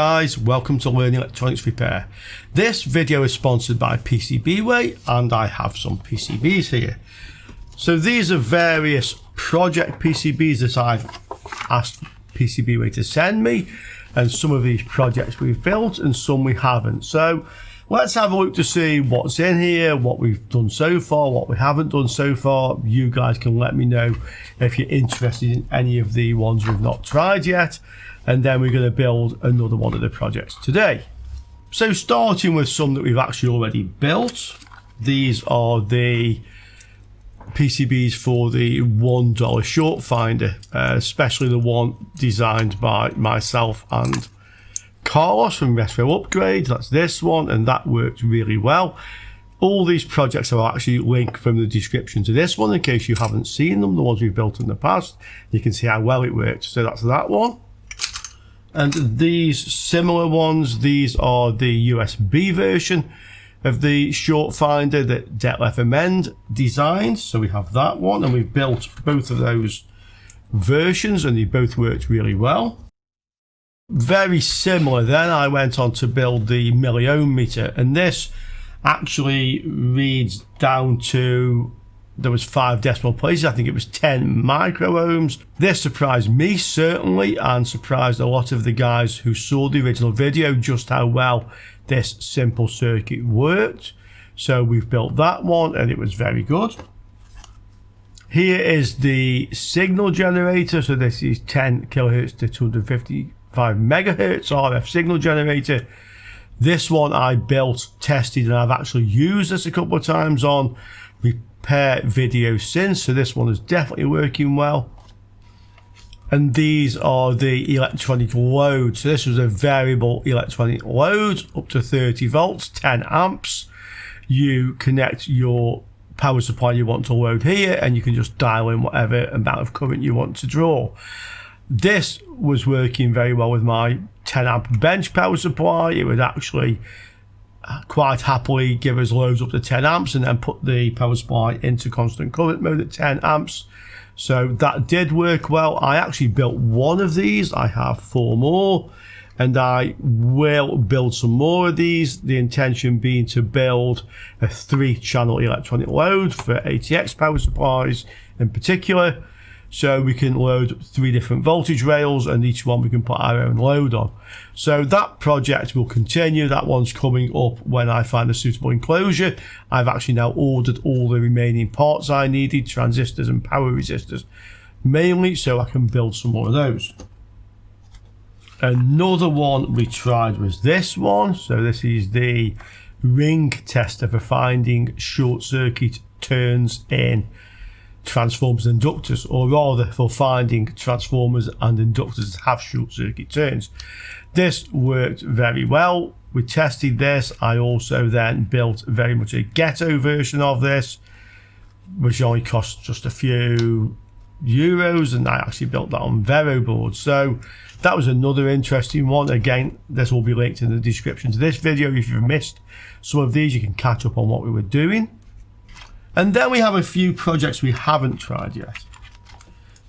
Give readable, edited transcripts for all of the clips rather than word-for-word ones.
Guys, welcome to Learning Electronics Repair. This video is sponsored by PCBWay and I have some PCBs here. So these are various project PCBs that I've asked PCBWay to send me, and some of these projects we've built and some we haven't. So let's have a look to see what's in here, what we've done so far, what we haven't done so far. You guys can let me know if you're interested in any of the ones we've not tried yet. And then we're going to build another one of the projects today. So starting with some that we've actually already built. These are the PCBs for the $1 short finder, especially the one designed by myself and Carlos from Retro Upgrade. That's this one, and that worked really well. All these projects are actually linked from the description to this one in case you haven't seen them, the ones we've built in the past. You can see how well it worked. So that's that one. And these similar ones, these are the USB version of the short finder that Detlef Amend designed. So we have that one, and we've built both of those versions and they both worked really well. Very similar then, I went on to build the MilliOhm Meter, and this actually reads down to, there was 5 decimal places, I think it was 10 micro ohms. This surprised me certainly, and surprised a lot of the guys who saw the original video just how well this simple circuit worked. So we've built that one and it was very good. Here is the signal generator. So this is 10 kilohertz to 255 megahertz RF signal generator. This one I built, tested, and I've actually used this a couple of times on repair videos since, so this one is definitely working well. And these are the electronic loads. So this was a variable electronic load up to 30 volts, 10 amps. You connect your power supply you want to load here, and you can just dial in whatever amount of current you want to draw. This was working very well with my 10 amp bench power supply. It would actually quite happily give us loads up to 10 amps and then put the power supply into constant current mode at 10 amps. So that did work well. I actually built one of these. I have 4 more, and I will build some more of these. The intention being to build a 3-channel electronic load for ATX Power Supplies in particular. So we can load 3 different voltage rails, and each one we can put our own load on. So that project will continue. That one's coming up when I find a suitable enclosure. I've actually now ordered all the remaining parts I needed, transistors and power resistors mainly, so I can build some more of those. Another one we tried was this one. So this is the ring tester for finding short circuit turns in transformers and inductors, or rather for finding transformers and inductors that have short circuit turns. This worked very well. We tested this. I also then built very much a ghetto version of this, which only cost just a few euros, and I actually built that on Vero board. So that was another interesting one. Again, this will be linked in the description to this video. If you've missed some of these, you can catch up on what we were doing. And then we have a few projects we haven't tried yet.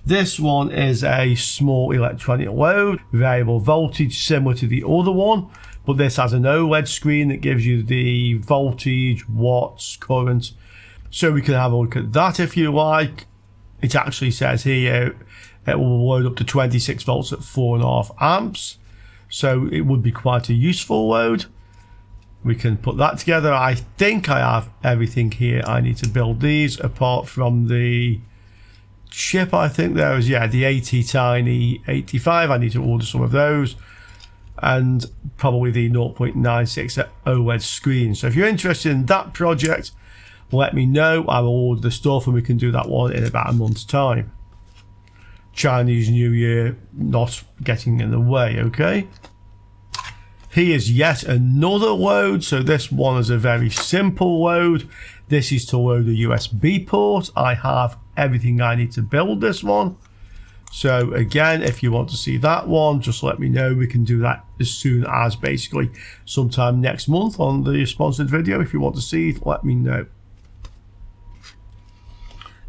This one is a small electronic load, variable voltage, similar to the other one, but this has an OLED screen that gives you the voltage, watts, current. So we can have a look at that if you like. It actually says here it will load up to 26 volts at 4.5 amps. So it would be quite a useful load. We can put that together. I think I have everything here I need to build these, apart from the chip. I think there is, yeah, the AT-Tiny 85. I need to order some of those, and probably the 0.96 OLED screen. So if you're interested in that project, let me know. I will order the stuff and we can do that one in about a month's time. Chinese New Year not getting in the way, okay? Here's yet another load. So this one is a very simple load. This is to load a USB port. I have everything I need to build this one. So again, if you want to see that one, just let me know. We can do that as soon as basically sometime next month on the sponsored video. If you want to see it, let me know.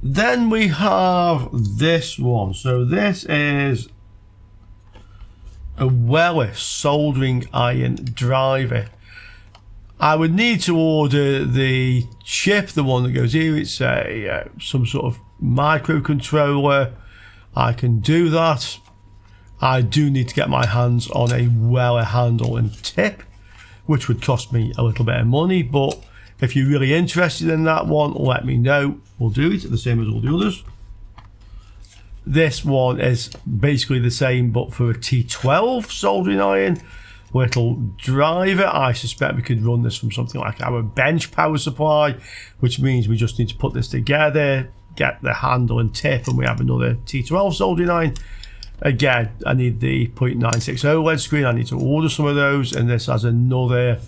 Then we have this one. So this is a Weller soldering iron driver. I would need to order the chip, the one that goes here. It's a some sort of microcontroller. I can do that. I do need to get my hands on a Weller handle and tip, which would cost me a little bit of money, but if you're really interested in that one, let me know. We'll do it the same as all the others. This one is basically the same, but for a T12 soldering iron little driver. I suspect we could run this from something like our bench power supply, which means we just need to put this together, get the handle and tip, and we have another T12 soldering iron. Again, I need the 0.96 OLED screen. I need to order some of those, and this has another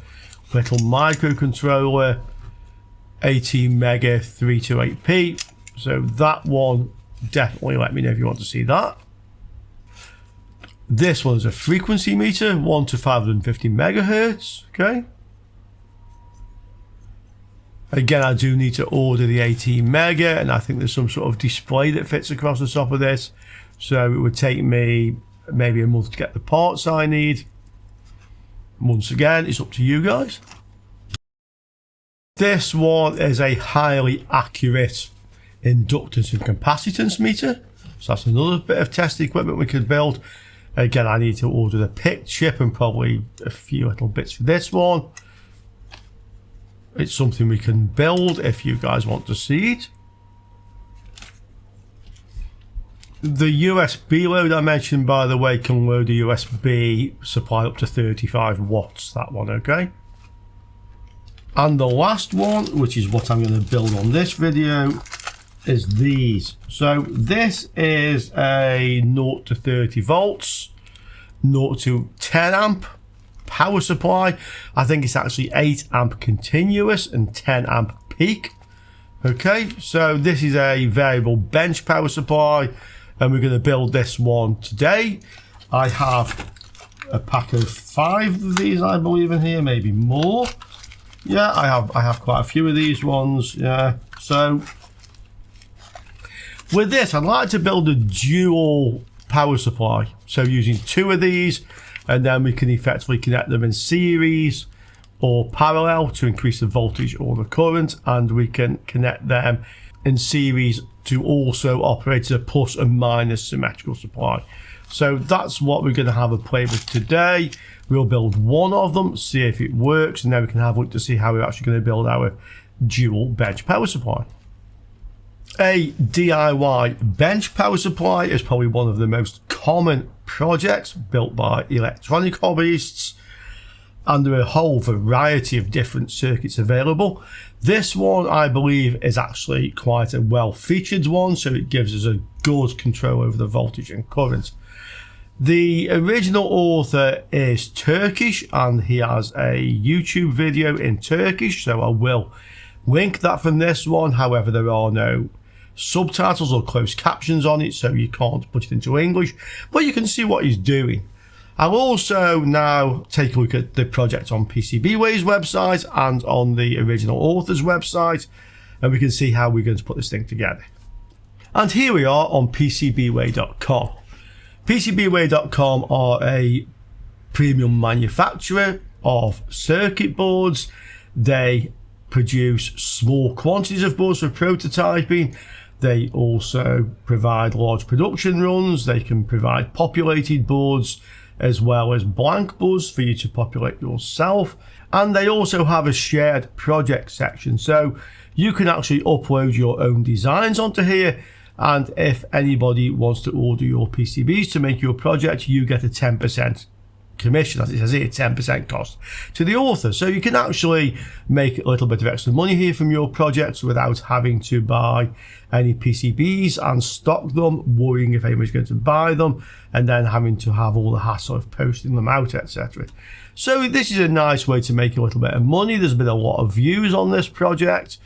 little microcontroller, 18 mega 328p. So that one, definitely let me know if you want to see that. This one's a frequency meter, 1 to 550 megahertz. Okay. Again, I do need to order the 18 mega, and I think there's some sort of display that fits across the top of this. So it would take me maybe a month to get the parts I need. Once again, it's up to you guys. This one is a highly accurate inductance and capacitance meter. So that's another bit of test equipment we could build. Again, I need to order the PIC chip and probably a few little bits for this one. It's something we can build if you guys want to see it. The USB load I mentioned, by the way, can load a USB supply up to 35 watts, that one, okay? And the last one, which is what I'm going to build on this video, is these. So this is a 0 to 30 volts, 0 to 10 amp power supply. I think it's actually 8 amp continuous and 10 amp peak. Okay, so this is a variable bench power supply, and we're going to build this one today. I have a pack of 5 of these, I believe, in here, maybe more. Yeah, I have quite a few of these ones. Yeah, so with this, I'd like to build a dual power supply. So using 2 of these, and then we can effectively connect them in series or parallel to increase the voltage or the current, and we can connect them in series to also operate as a plus and minus symmetrical supply. So that's what we're going to have a play with today. We'll build one of them, see if it works, and then we can have a look to see how we're actually going to build our dual bench power supply. A DIY bench power supply is probably one of the most common projects built by electronic hobbyists, and there are a whole variety of different circuits available. This one, I believe, is actually quite a well-featured one, so it gives us a good control over the voltage and current. The original author is Turkish, and he has a YouTube video in Turkish, so I will link that from this one. However, there are no subtitles or closed captions on it, so you can't put it into English, but you can see what he's doing. I'll also now take a look at the project on PCBWay's website and on the original author's website, and we can see how we're going to put this thing together. And here we are on PCBWay.com. PCBWay.com are a premium manufacturer of circuit boards. They produce small quantities of boards for prototyping. They also provide large production runs. They can provide populated boards as well as blank boards for you to populate yourself. And they also have a shared project section, so you can actually upload your own designs onto here, and if anybody wants to order your PCBs to make your project, you get a 10% commission, as it says here, 10% cost to the author. So you can actually make a little bit of extra money here from your projects without having to buy any PCBs and stock them, worrying if anybody's going to buy them, and then having to have all the hassle of posting them out, etc. So this is a nice way to make a little bit of money. There's been a lot of views on this project.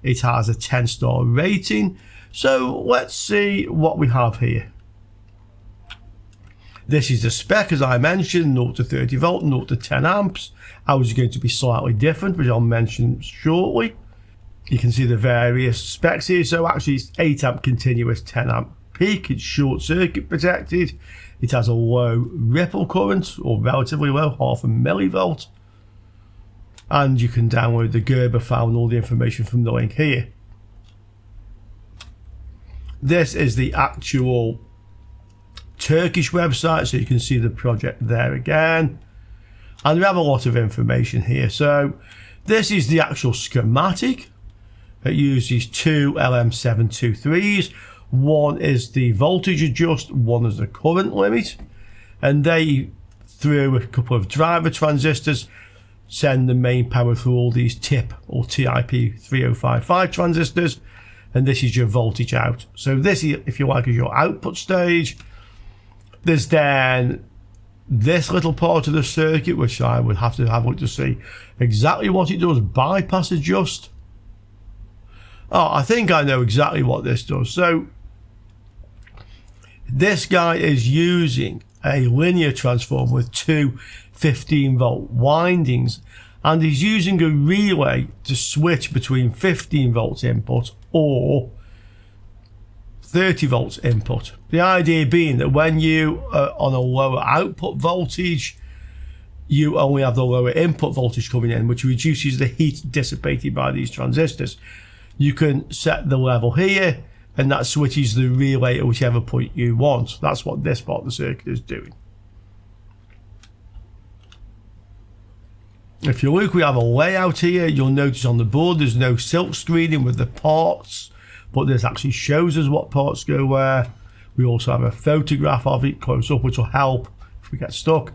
It has a 10-star rating. So let's see what we have here. This is the spec, as I mentioned, 0 to 30 volt, 0 to 10 amps. Ours is going to be slightly different, which I'll mention shortly. You can see the various specs here. So actually it's 8 amp continuous, 10 amp peak, it's short circuit protected. It has a low ripple current, or relatively low, 0.5 millivolt. And you can download the Gerber file and all the information from the link here. This is the actual Turkish website, so you can see the project there again. And we have a lot of information here. So this is the actual schematic. It uses two LM723s. One is the voltage adjust, one is the current limit. And they, through a couple of driver transistors, send the main power through all these TIP or TIP 3055 transistors. And this is your voltage out. So this, if you like, is your output stage. There's then this little part of the circuit, which I would have to have a look to see exactly what it does. Bypass adjust. Oh, I think I know exactly what this does. So this guy is using a linear transformer with two 15-volt windings, and he's using a relay to switch between 15 volts input or 30 volts input. The idea being that when you are on a lower output voltage, you only have the lower input voltage coming in, which reduces the heat dissipated by these transistors. You can set the level here, and that switches the relay at whichever point you want. That's what this part of the circuit is doing. If you look, we have a layout here. You'll notice on the board there's no silk screening with the parts, but this actually shows us what parts go where. We also have a photograph of it close up, which will help if we get stuck.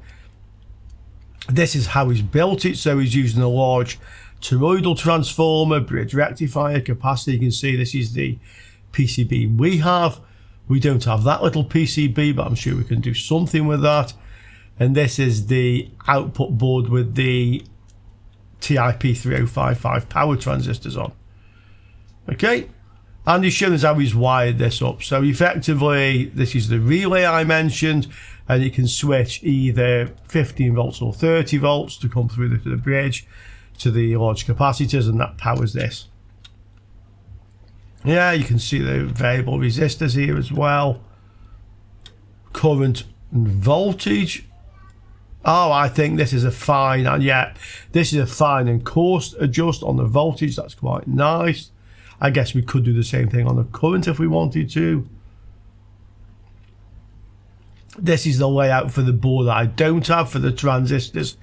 This is how he's built it. So he's using a large toroidal transformer, bridge rectifier, capacitor. You can see this is the PCB we have. We don't have that little PCB, but I'm sure we can do something with that. And this is the output board with the TIP 3055 power transistors on. Okay, and he's shown us how he's wired this up. So effectively, this is the relay I mentioned, and you can switch either 15 volts or 30 volts to come through to the bridge to the large capacitors, and that powers this. Yeah, you can see the variable resistors here as well. Current and voltage. Oh, I think this is a fine, and yeah, this is a fine and coarse adjust on the voltage. That's quite nice. I guess we could do the same thing on the current if we wanted to. This is the layout for the board that I don't have for the transistors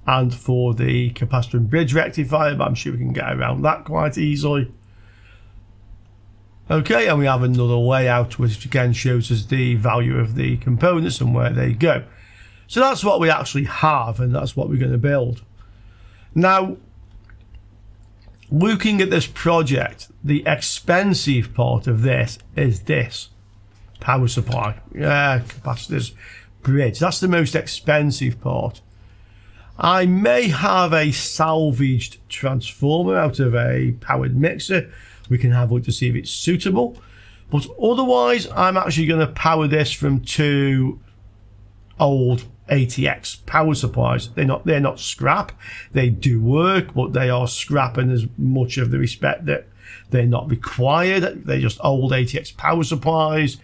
and for the capacitor and bridge rectifier, but I'm sure we can get around that quite easily. Okay, and we have another layout which again shows us the value of the components and where they go. So that's what we actually have, and that's what we're going to build. Now, looking at this project, the expensive part of this is this power supply. Yeah, capacitors, bridge. That's the most expensive part. I may have a salvaged transformer out of a powered mixer. We can have a look to see if it's suitable. But otherwise, I'm actually going to power this from two old ATX Power Supplies. They're not scrap. They do work, but they are scrap in as much of the respect that they're not required. They're just old ATX Power Supplies.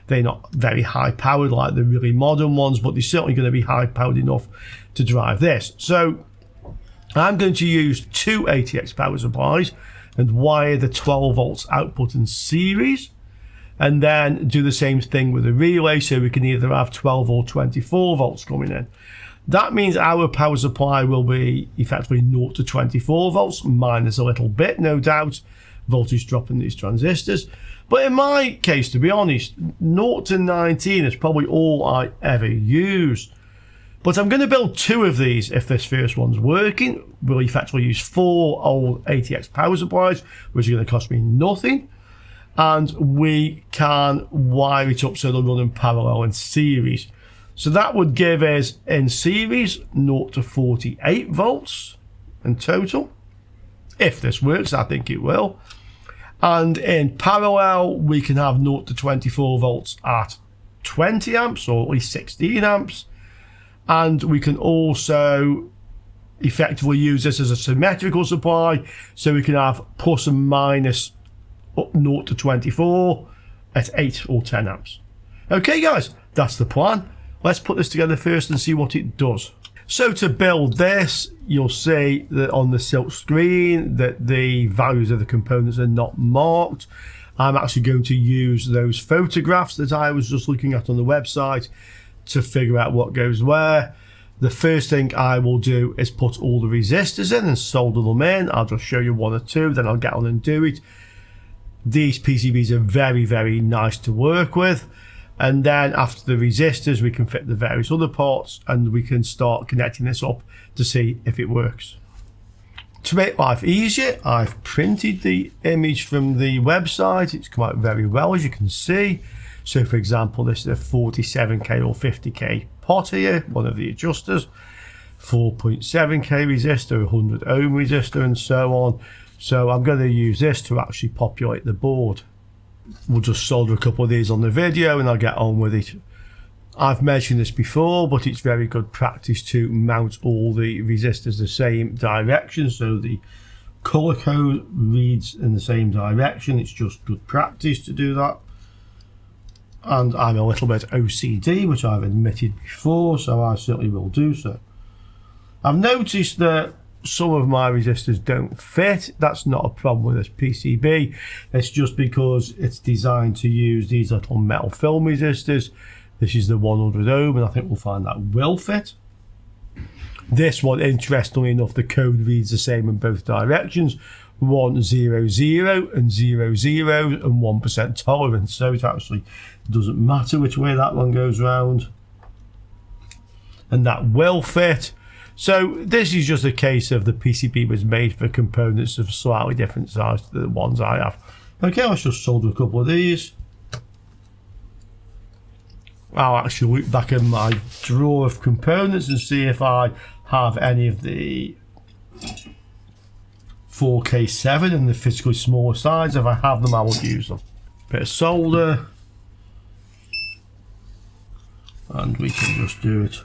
They're not very high powered like the really modern ones, but they're certainly going to be high powered enough to drive this. So I'm going to use two ATX Power Supplies and wire the 12 volts output in series, and then do the same thing with the relay, so we can either have 12 or 24 volts coming in. That means our power supply will be effectively 0 to 24 volts, minus a little bit, no doubt, voltage drop in these transistors. But in my case, to be honest, 0 to 19 is probably all I ever use. But I'm going to build two of these if this first one's working. We'll effectively use 4 old ATX Power Supplies, which are going to cost me nothing. And we can wire it up so they'll run in parallel in series. So that would give us in series 0 to 48 volts in total. If this works, I think it will. And in parallel, we can have 0 to 24 volts at 20 amps or at least 16 amps. And we can also effectively use this as a symmetrical supply. So we can have plus and minus up 0 to 24, at 8 or 10 amps. Okay guys, that's the plan. Let's put this together first and see what it does. So to build this, you'll see that on the silk screen that the values of the components are not marked. I'm actually going to use those photographs that I was just looking at on the website to figure out what goes where. The first thing I will do is put all the resistors in and solder them in. I'll just show you one or two, then I'll get on and do it. These PCBs are very, very nice to work with. And then after the resistors, we can fit the various other parts and we can start connecting this up to see if it works. To make life easier, I've printed the image from the website. It's come out very well, as you can see. So for example, this is a 47k or 50k pot here, one of the adjusters, 4.7k resistor, 100 ohm resistor, and so on. So I'm going to use this to actually populate the board. We'll just solder a couple of these on the video and I'll get on with it. I've mentioned this before, but it's very good practice to mount all the resistors the same direction, so the color code reads in the same direction. It's just good practice to do that. And I'm a little bit OCD, which I've admitted before, so I certainly will do so. I've noticed that some of my resistors don't fit. That's not a problem with this PCB. It's just because it's designed to use these little metal film resistors. This is the 100 ohm, and I think we'll find that will fit. This one, interestingly enough, the code reads the same in both directions. 100 and 00 and 1% tolerance. So it actually doesn't matter which way that one goes round. And that will fit. So this is just a case of the PCB was made for components of slightly different size to the ones I have. Okay, let's just solder a couple of these. I'll actually look back in my drawer of components and see if I have any of the 4K7 in the physically smaller size. If I have them, I will use them. Bit of solder. And we can just do it.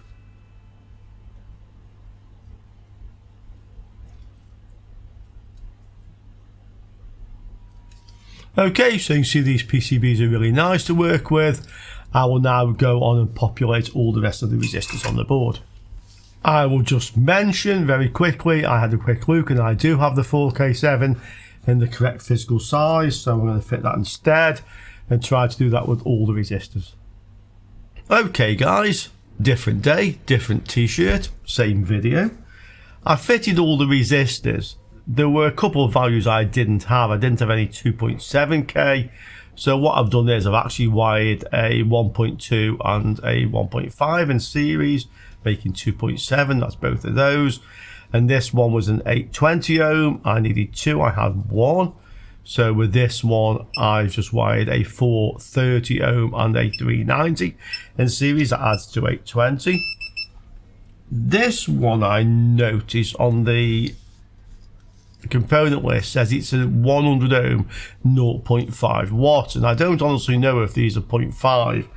Okay, so you can see these PCBs are really nice to work with. I will now go on and populate all the rest of the resistors on the board. I will just mention very quickly, I had a quick look and I do have the 4K7 in the correct physical size, so I'm going to fit that instead and try to do that with all the resistors. Okay guys, different day, different t-shirt, same video. I fitted all the resistors. There were a couple of values I didn't have. I didn't have any 2.7k. So what I've done is I've actually wired a 1.2 and a 1.5 in series, making 2.7. That's both of those. And this one was an 820 ohm. I needed two. I had one. So with this one, I've just wired a 430 ohm and a 390 in series. That adds to 820. This one I noticed on the component list says it's a 100 ohm 0.5 watt, and I don't honestly know if these are 0.5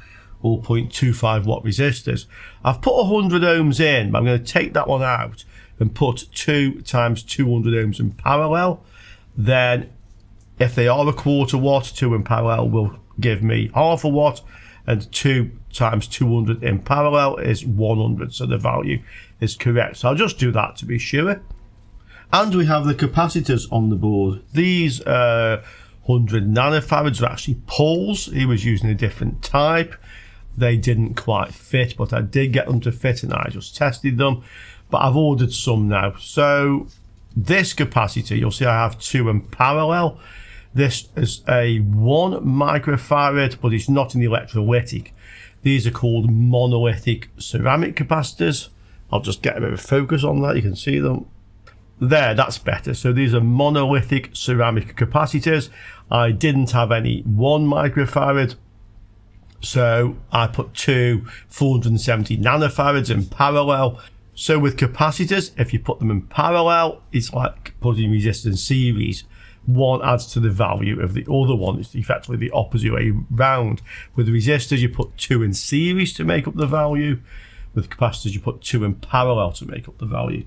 or 0.25 watt resistors. I've put 100 ohms in, but I'm going to take that one out and put 2 times 200 ohms in parallel. Then if they are a quarter watt, 2 in parallel will give me half a watt, and 2 times 200 in parallel is 100, so the value is correct. So I'll just do that to be sure. And we have the capacitors on the board. These 100 nanofarads are actually poles. He was using a different type. They didn't quite fit, but I did get them to fit and I just tested them. But I've ordered some now. So this capacitor, you'll see I have 2 in parallel. This is a 1 microfarad, but it's not an electrolytic. These are called monolithic ceramic capacitors. I'll just get a bit of focus on that. You can see them. There, that's better. So these are monolithic ceramic capacitors. I didn't have any 1 microfarad, so I put 2 470 nanofarads in parallel. So with capacitors, if you put them in parallel, it's like putting resistors in series. One adds to the value of the other one. It's effectively the opposite way round. With resistors, you put 2 in series to make up the value. With capacitors, you put 2 in parallel to make up the value.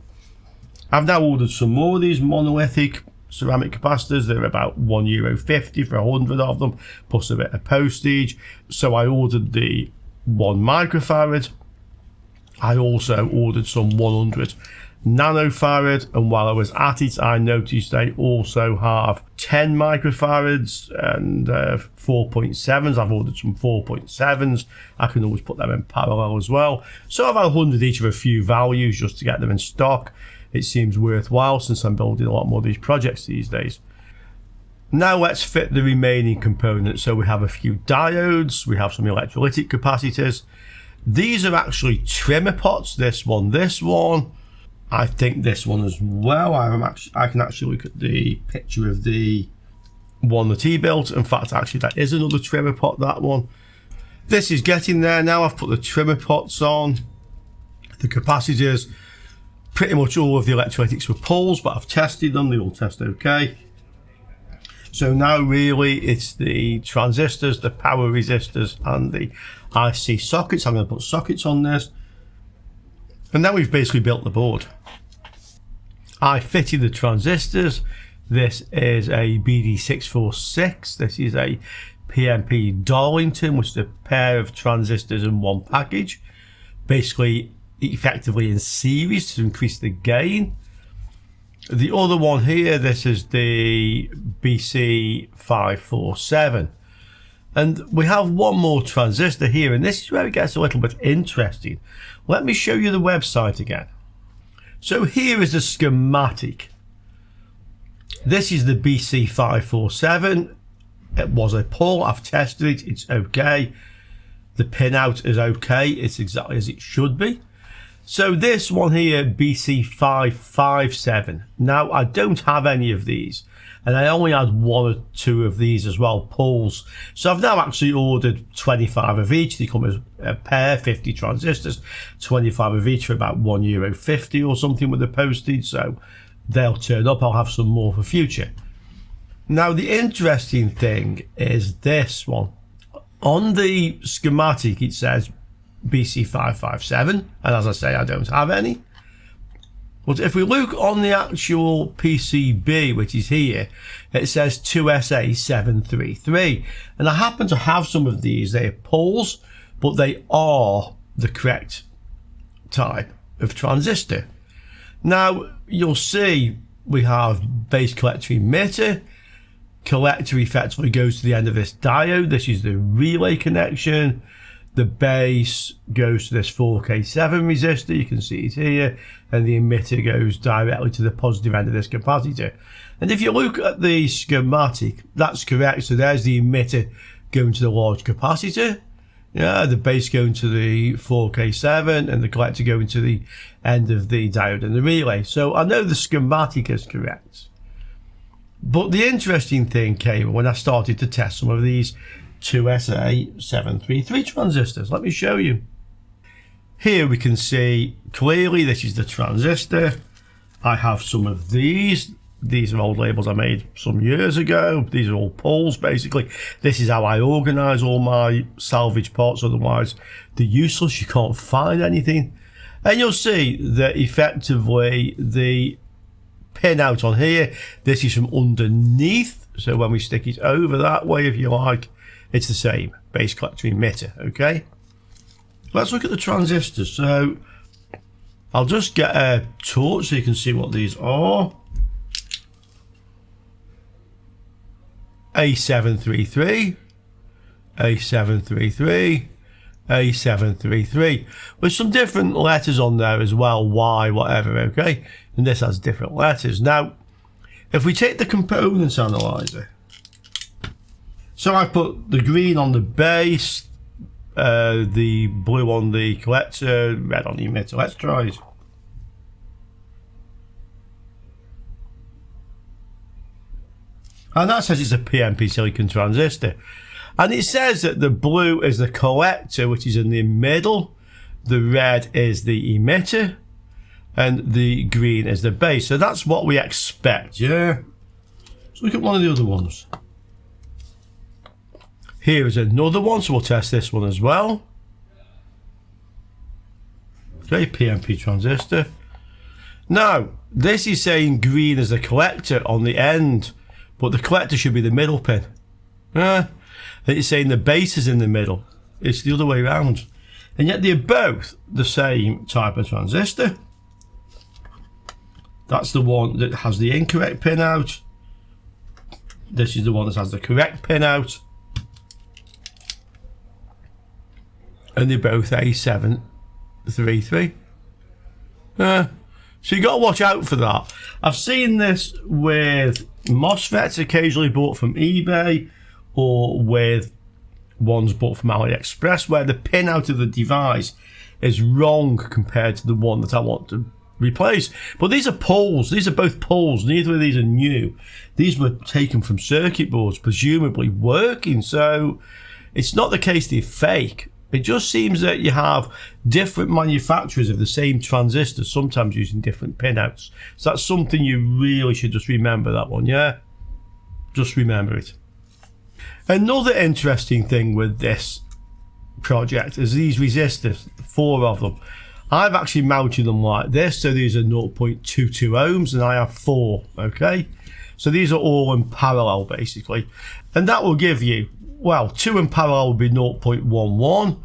I've now ordered some more of these monolithic ceramic capacitors. They're about €1.50 for 100 of them, plus a bit of postage. So I ordered the 1 microfarad. I also ordered some 100 nanofarad, and while I was at it, I noticed they also have 10 microfarads and 4.7s. I've ordered some 4.7s. I can always put them in parallel as well. So I've had 100 each of a few values just to get them in stock. It seems worthwhile since I'm building a lot more of these projects these days. Now let's fit the remaining components. So we have a few diodes, we have some electrolytic capacitors. These are actually trimmer pots, this one. I think this one as well. I can actually look at the picture of the one that he built. In fact, actually that is another trimmer pot, that one. This is getting there now. I've put the trimmer pots on, the capacitors. Pretty much all of the electrolytics were pulls, but I've tested them, they all test okay. So now really it's the transistors, the power resistors and the IC sockets. I'm going to put sockets on this. And now we've basically built the board. I fitted the transistors. This is a BD646. This is a PNP Darlington, which is a pair of transistors in one package. Basically, effectively in series to increase the gain. The other one here, this is the BC547. And we have one more transistor here, and this is where it gets a little bit interesting. Let me show you the website again. So here is the schematic. This is the BC547. It was a pull. I've tested it. It's okay. The pinout is okay. It's exactly as it should be. So this one here, BC557. Now, I don't have any of these. And I only had 1 or 2 of these as well, pulls. So I've now actually ordered 25 of each. They come as a pair, 50 transistors, 25 of each for about €1.50 or something with the postage. So they'll turn up. I'll have some more for future. Now, the interesting thing is this one. On the schematic, it says BC557. And as I say, I don't have any. But if we look on the actual PCB, which is here, it says 2SA733. And I happen to have some of these. They're pulls, but they are the correct type of transistor. Now, you'll see we have base collector emitter. Collector effectively goes to the end of this diode. This is the relay connection. The base goes to this 4K7 resistor, you can see it here, and the emitter goes directly to the positive end of this capacitor. And if you look at the schematic, that's correct. So there's the emitter going to the large capacitor, the base going to the 4K7, and the collector going to the end of the diode and the relay. So I know the schematic is correct. But the interesting thing came when I started to test some of these 2SA733 transistors. Let me show you. Here we can see clearly this is the transistor. I have some of these. These are old labels I made some years ago. These are all pulls basically. This is how I organize all my salvage parts, otherwise they're useless. You can't find anything. And you'll see that effectively the pin out on here, this is from underneath. So when we stick it over that way, if you like, it's the same base collector emitter. Okay, let's look at the transistors. So I'll just get a torch so you can see what these are. A733, A733, A733, with some different letters on there as well, Y, whatever. Okay, and this has different letters. Now, if we take the components analyzer, so I put the green on the base, the blue on the collector, red on the emitter. Let's try it. And that says it's a PNP silicon transistor. And it says that the blue is the collector, which is in the middle. The red is the emitter. And the green is the base. So that's what we expect, yeah? Let's look at one of the other ones. Here is another one, so we'll test this one as well. Okay, PNP transistor. Now, this is saying green is the collector on the end, but the collector should be the middle pin. It's saying the base is in the middle. It's the other way around. And yet they're both the same type of transistor. That's the one that has the incorrect pin out. This is the one that has the correct pin out. And they're both A733. So you got to watch out for that. I've seen this with MOSFETs occasionally bought from eBay, or with ones bought from AliExpress, where the pin out of the device is wrong compared to the one that I want to replace. But these are pulls. These are both pulls. Neither of these are new. These were taken from circuit boards, presumably working. So it's not the case they're fake. It just seems that you have different manufacturers of the same transistor, sometimes using different pinouts. So that's something you really should just remember, that one, yeah? Just remember it. Another interesting thing with this project is these resistors, 4 of them. I've actually mounted them like this, so these are 0.22 ohms and I have 4, okay? So these are all in parallel basically. And that will give you, well, 2 in parallel would be 0.11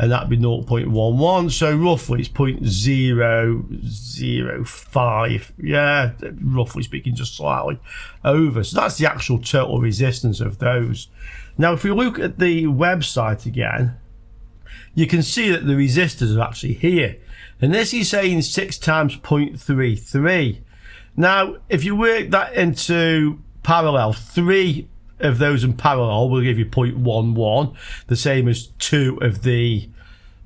and that'd be 0.11, so roughly it's 0.005, yeah, roughly speaking, just slightly over. So that's the actual total resistance of those. Now if we look at the website again, you can see that the resistors are actually here, and this is saying 6 times 0.33. Now if you work that into parallel, 3 of those in parallel will give you 0.11, the same as 2 of the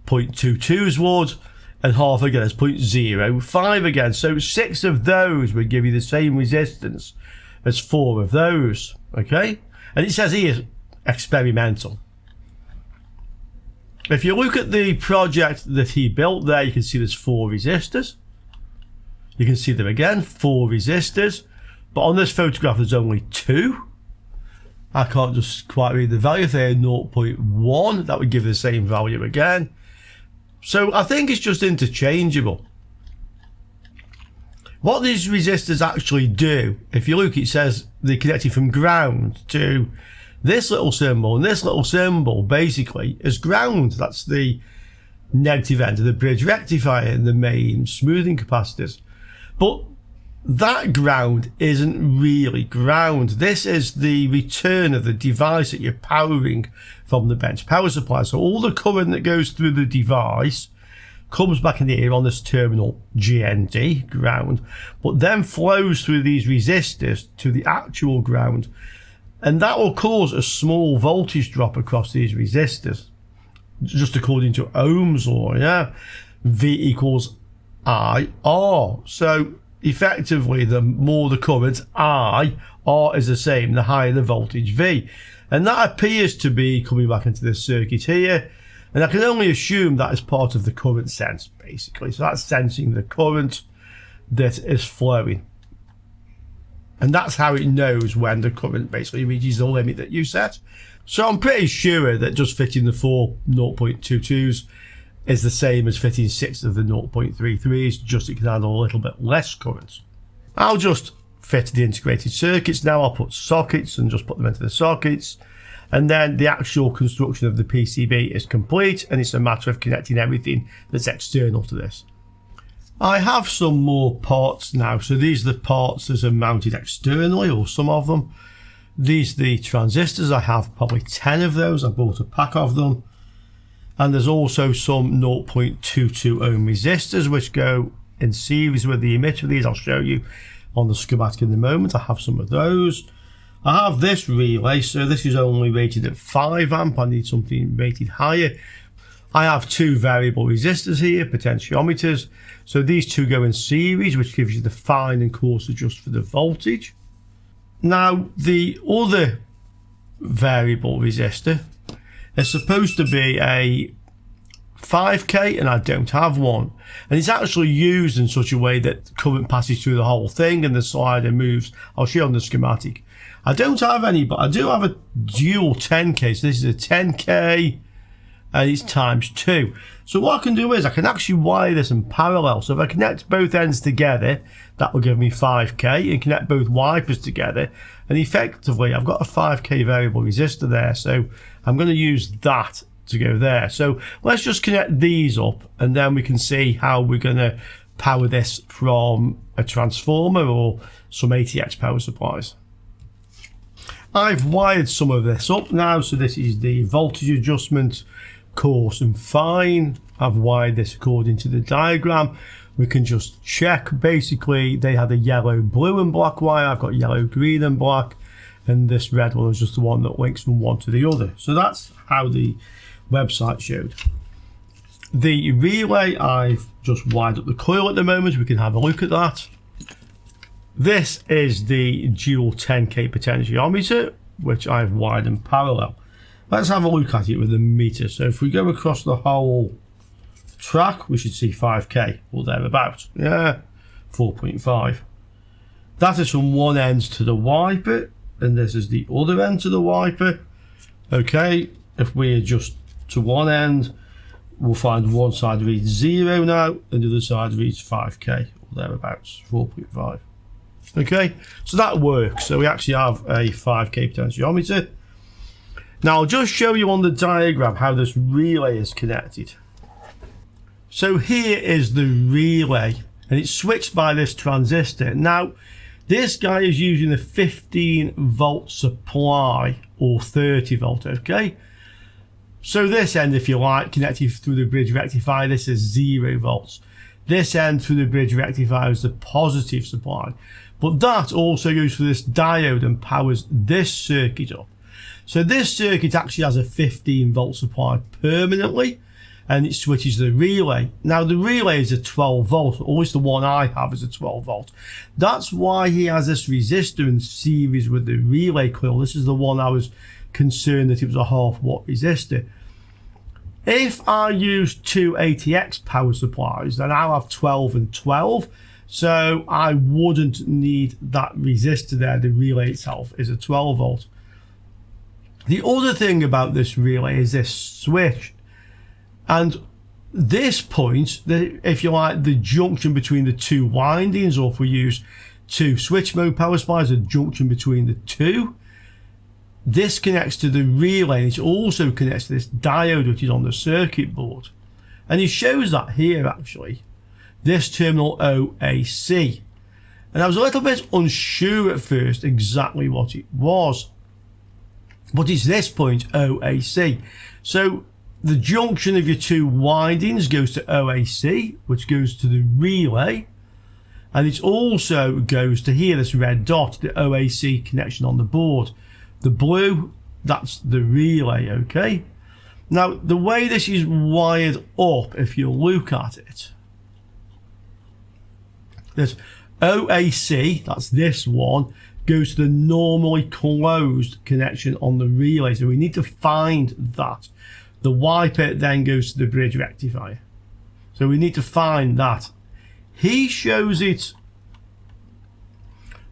0.22s would, and half again is 0.05 again. So 6 of those would give you the same resistance as 4 of those, okay? And it says here experimental. If you look at the project that he built there, you can see there's 4 resistors. You can see them again, 4 resistors, but on this photograph there's only 2. I can't just quite read the value. If they're 0.1, that would give the same value again. So I think it's just interchangeable. What these resistors actually do, if you look, it says they're connected from ground to this little symbol, and this little symbol basically is ground. That's the negative end of the bridge rectifier and the main smoothing capacitors. But that ground isn't really ground. This is the return of the device that you're powering from the bench power supply. So all the current that goes through the device comes back in here on this terminal GND, ground, but then flows through these resistors to the actual ground. And that will cause a small voltage drop across these resistors, just according to Ohm's law, yeah? V equals IR. So effectively, the more the current, I, R is the same, the higher the voltage V. And that appears to be coming back into this circuit here. And I can only assume that is part of the current sense, basically. So that's sensing the current that is flowing. And that's how it knows when the current basically reaches the limit that you set. So I'm pretty sure that just fitting the 4 0.22s is the same as fitting 6 of the 0.33s, just it can handle a little bit less current. I'll just fit the integrated circuits now. I'll put sockets and just put them into the sockets. And then the actual construction of the PCB is complete, and it's a matter of connecting everything that's external to this. I have some more parts now. So these are the parts that are mounted externally, or some of them. These are the transistors. I have probably 10 of those. I bought a pack of them. And there's also some 0.22 ohm resistors which go in series with the emitter. These I'll show you on the schematic in a moment. I have some of those. I have this relay, so this is only rated at 5 amp. I need something rated higher. I have 2 variable resistors here, potentiometers. So these 2 go in series, which gives you the fine and coarse adjust for the voltage. Now the other variable resistor, it's supposed to be a 5k and I don't have one, and it's actually used in such a way that current passes through the whole thing and the slider moves. I'll show you on the schematic. I don't have any, but I do have a dual 10k. So this is a 10k and it's times 2. So what I can do is I can actually wire this in parallel. So if I connect both ends together, that will give me 5k, and connect both wipers together, and effectively I've got a 5k variable resistor there, so I'm going to use that to go there. So let's just connect these up, and then we can see how we're going to power this from a transformer or some ATX power supplies. I've wired some of this up now, so this is the voltage adjustment, coarse and fine. I've wired this according to the diagram. We can just check. Basically they had a yellow, blue and black wire. I've got yellow, green and black, and this red one is just the one that links from one to the other. So that's how the website showed. The relay, I've just wired up the coil at the moment. We can have a look at that. This is the dual 10k potentiometer, which I've wired in parallel. Let's have a look at it with the meter. So if we go across the whole track, we should see 5k or thereabouts. Yeah, 4.5. That is from one end to the wiper, and this is the other end to the wiper. Okay, if we adjust to one end, we'll find one side reads 0 now, and the other side reads 5k or thereabouts, 4.5. Okay, so that works. So we actually have a 5k potentiometer. Now I'll just show you on the diagram how this relay is connected. So here is the relay, and it's switched by this transistor. Now this guy is using a 15 volt supply or 30 volt, okay? So this end, if you like, connected through the bridge rectifier, this is 0 volts. This end through the bridge rectifier is the positive supply. But that also goes through this diode and powers this circuit up. So this circuit actually has a 15 volt supply permanently, and it switches the relay. Now the relay is a 12 volt, or at least the one I have is a 12 volt. That's why he has this resistor in series with the relay coil. This is the one I was concerned that it was a half watt resistor. If I use two ATX power supplies, then I'll have 12 and 12. So I wouldn't need that resistor there. The relay itself is a 12 volt. The other thing about this relay is this switch. And this point, if you like, the junction between the two windings, or if we use two switch mode power supplies, the junction between the two, this connects to the relay, and it also connects to this diode which is on the circuit board. And it shows that here actually, this terminal OAC. And I was a little bit unsure at first exactly what it was, but it's this point OAC. So the junction of your two windings goes to OAC, which goes to the relay, and it also goes to here, this red dot, the OAC connection on the board. The blue, that's the relay, okay? Now, the way this is wired up, if you look at it, there's OAC, that's this one, goes to the normally closed connection on the relay. So we need to find that. The wiper then goes to the bridge rectifier. So we need to find that. He shows it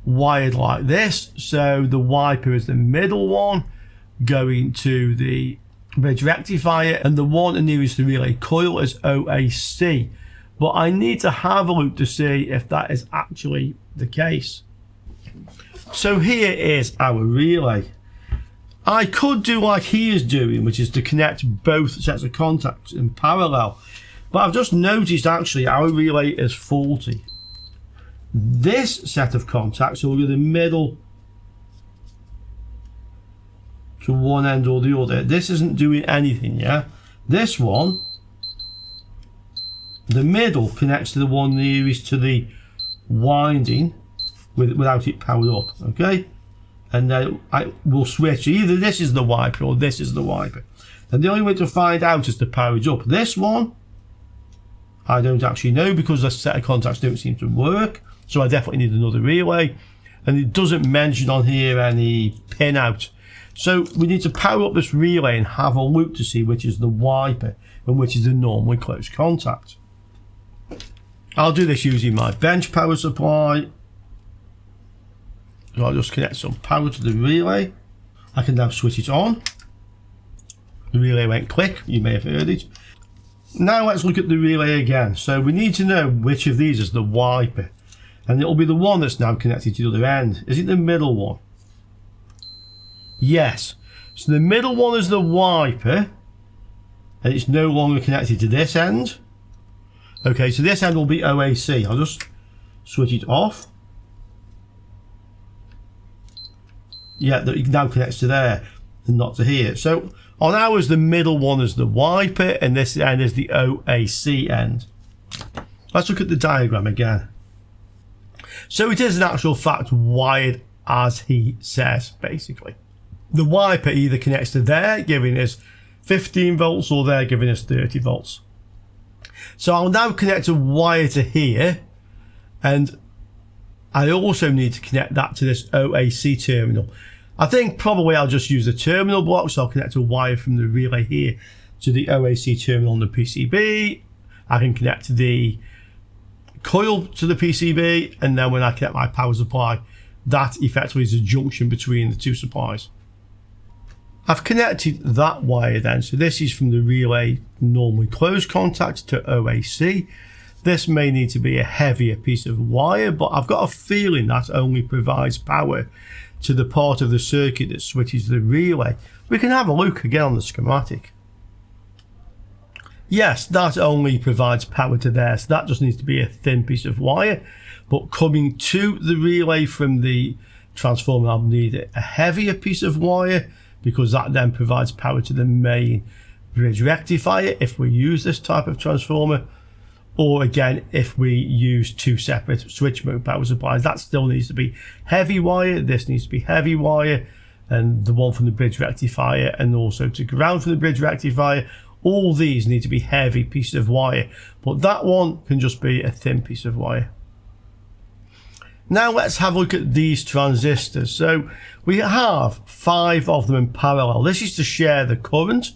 wired like this. So the wiper is the middle one going to the bridge rectifier, and the one nearest the relay coil is OAC. But I need to have a look to see if that is actually the case. So here is our relay. I could do like he is doing, which is to connect both sets of contacts in parallel. But I've just noticed actually our relay is faulty. This set of contacts will go the middle to one end or the other. This isn't doing anything, yeah? This one, the middle connects to the one nearest to the winding without it powered up, okay? And then I will switch. Either this is the wiper or this is the wiper. And the only way to find out is to power it up. This one, I don't actually know because the set of contacts don't seem to work. So I definitely need another relay. And it doesn't mention on here any pin out. So we need to power up this relay and have a look to see which is the wiper and which is the normally closed contact. I'll do this using my bench power supply. So I'll just connect some power to the relay. I can now switch it on. The relay went click, you may have heard it. Now let's look at the relay again. So we need to know which of these is the wiper. And it'll be the one that's now connected to the other end. Is it the middle one? Yes. So the middle one is the wiper. And it's no longer connected to this end. Okay, so this end will be OAC. I'll just switch it off. Yeah, it now connects to there and not to here. So on ours, the middle one is the wiper and this end is the OAC end. Let's look at the diagram again. So it is in actual fact wired as he says, basically. The wiper either connects to there, giving us 15 volts, or there, giving us 30 volts. So I'll now connect a wire to here, and I also need to connect that to this OAC terminal. I think probably I'll just use the terminal block, so I'll connect a wire from the relay here to the OAC terminal on the PCB. I can connect the coil to the PCB, and then when I connect my power supply, that effectively is a junction between the two supplies. I've connected that wire then, so this is from the relay normally closed contact to OAC. This may need to be a heavier piece of wire, but I've got a feeling that only provides power to the part of the circuit that switches the relay. We can have a look again on the schematic. Yes, that only provides power to there, so that just needs to be a thin piece of wire. But coming to the relay from the transformer, I'll need a heavier piece of wire, because that then provides power to the main bridge rectifier if we use this type of transformer. Or again, if we use two separate switch mode power supplies, that still needs to be heavy wire. This needs to be heavy wire, and the one from the bridge rectifier, and also to ground from the bridge rectifier. All these need to be heavy pieces of wire, but that one can just be a thin piece of wire. Now let's have a look at these transistors. So we have 5 of them in parallel. This is to share the current,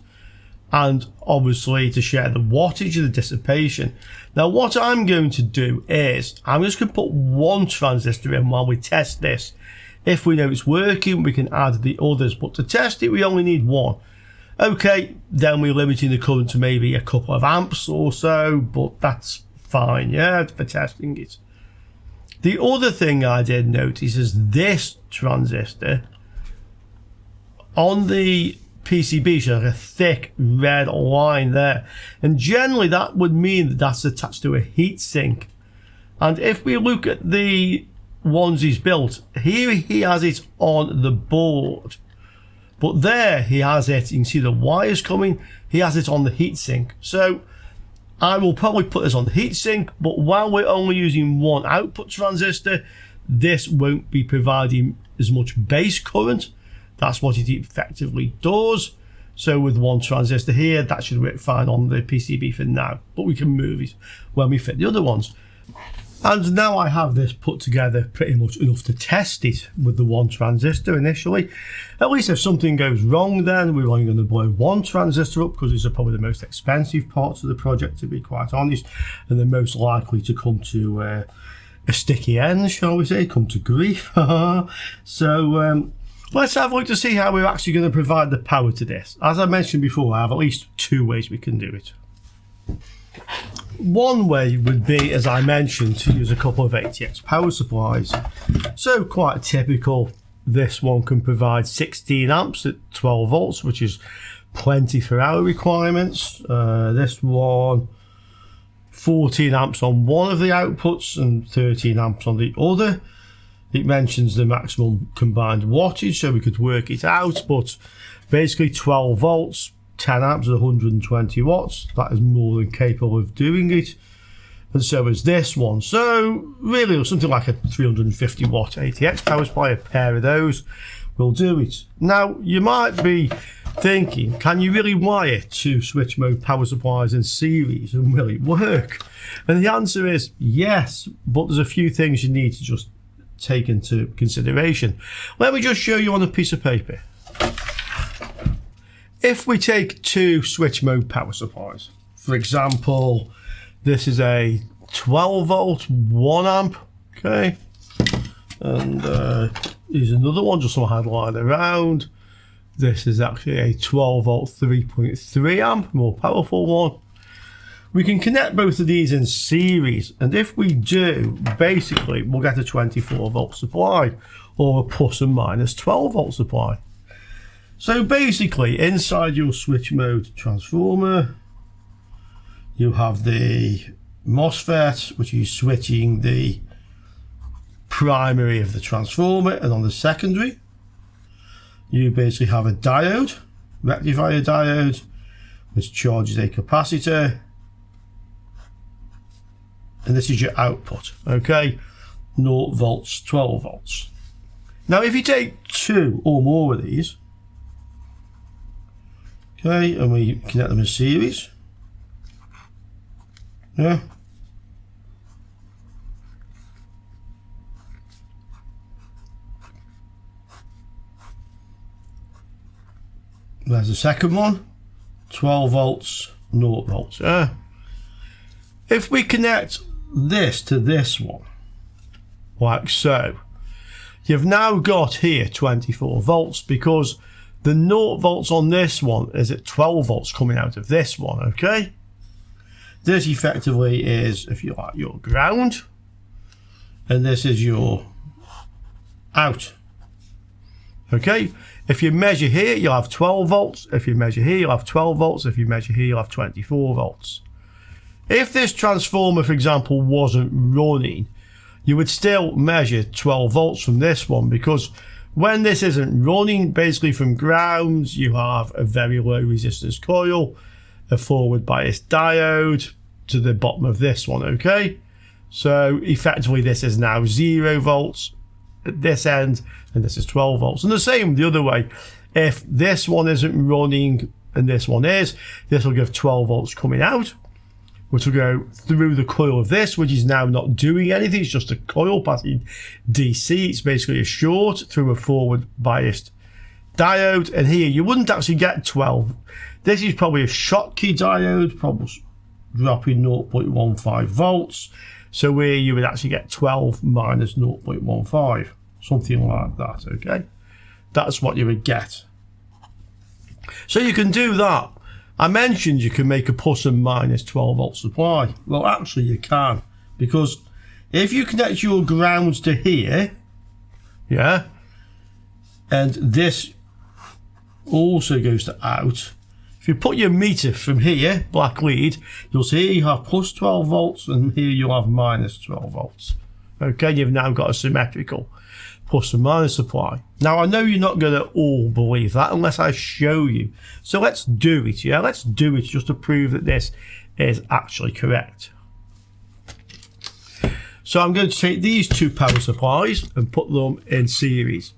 and obviously to share the wattage and the dissipation. Now what I'm going to do is I'm just going to put one transistor in while we test this. If we know it's working, we can add the others, but to test it we only need one. Okay, then we're limiting the current to maybe a couple of amps or so, but that's fine, yeah, for testing it. The other thing I did notice is this transistor on the PCB shows a thick red line there, and generally that would mean that that's attached to a heatsink. And if we look at the ones he's built, here he has it on the board, but there he has it, you can see the wires coming, he has it on the heatsink. So I will probably put this on the heatsink, but while we're only using one output transistor, this won't be providing as much base current. That's what it effectively does. So with one transistor here, that should work fine on the PCB for now, but we can move it when we fit the other ones. And now I have this put together pretty much enough to test it with the one transistor initially. At least if something goes wrong, then we're only going to blow one transistor up, because these are probably the most expensive parts of the project, to be quite honest, and they're most likely to come to a sticky end, shall we say, come to grief. So let's have a look to see how we're actually going to provide the power to this. As I mentioned before, I have at least 2 ways we can do it. One way would be, as I mentioned, to use a couple of ATX power supplies. So quite typical, this one can provide 16 amps at 12 volts, which is plenty for our requirements. This one, 14 amps on one of the outputs and 13 amps on the other. It mentions the maximum combined wattage, so we could work it out, but basically 12 volts, 10 amps at 120 watts. That is more than capable of doing it. And so is this one. So really something like a 350 watt ATX power supply, a pair of those will do it. Now you might be thinking, can you really wire 2 switch mode power supplies in series and will it work? And the answer is yes, but there's a few things you need to just take into consideration. Let me just show you on a piece of paper. If we take 2 switch mode power supplies, for example, this is a 12 volt 1 amp, okay, and here's another one, just some headline around, This is actually a 12 volt 3.3 amp, more powerful one. We can connect both of these in series, and if we do, basically we'll get a 24 volt supply or a plus and minus 12 volt supply. So basically inside your switch mode transformer, you have the MOSFET, which is switching the primary of the transformer, and on the secondary you basically have a diode, rectifier diode, which charges a capacitor, and this is your output, okay, 0 volts, 12 volts. Now if you take 2 or more of these, okay, and we connect them in series, yeah, there's the second one, 12 volts, 0 volts. If we connect this to this one, like so, you've now got here 24 volts because the 0 volts on this one is at 12 volts coming out of this one, okay? This effectively is, if you like, your ground, and this is your out. Okay, if you measure here, you'll have 12 volts. If you measure here, you'll have 12 volts. If you measure here, you'll have 24 volts. If this transformer, for example, wasn't running, you would still measure 12 volts from this one, because when this isn't running, basically from ground, you have a very low resistance coil, a forward bias diode to the bottom of this one, okay? So effectively this is now 0 volts at this end, and this is 12 volts. And the same the other way. If this one isn't running and this one is, this will give 12 volts coming out, which will go through the coil of this, which is now not doing anything. It's just a coil passing DC. It's basically a short through a forward biased diode. And here you wouldn't actually get 12. This is probably a Schottky diode, probably dropping 0.15 volts. So where you would actually get 12 minus 0.15, something like that, okay? That's what you would get. So you can do that. I mentioned you can make a plus and minus 12 volt supply. Well, actually you can, because if you connect your grounds to here, yeah, and this also goes to out, if you put your meter from here, black lead, you'll see you have plus 12 volts, and here you'll have minus 12 volts. Okay, you've now got a symmetrical plus and minus supply. Now, I know you're not going to all believe that unless I show you. So let's do it, yeah? Let's do it just to prove that this is actually correct. So I'm going to take these two power supplies and put them in series.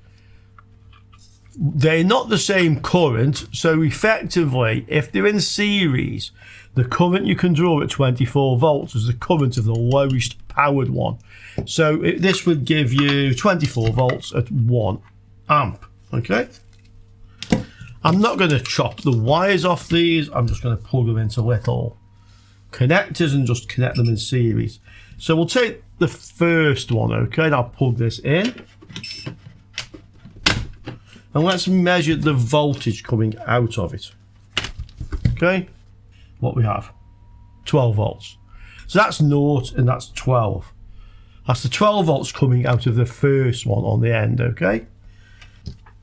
They're not the same current, so effectively, if they're in series, the current you can draw at 24 volts is the current of the lowest powered one. So this would give you 24 volts at 1 amp, okay? I'm not going to chop the wires off these, I'm just going to plug them into little connectors and just connect them in series. So we'll take the first one, okay, and I'll plug this in. And let's measure the voltage coming out of it. Okay, what we have, 12 volts. So that's 0 and that's 12. That's the 12 volts coming out of the first one on the end, okay?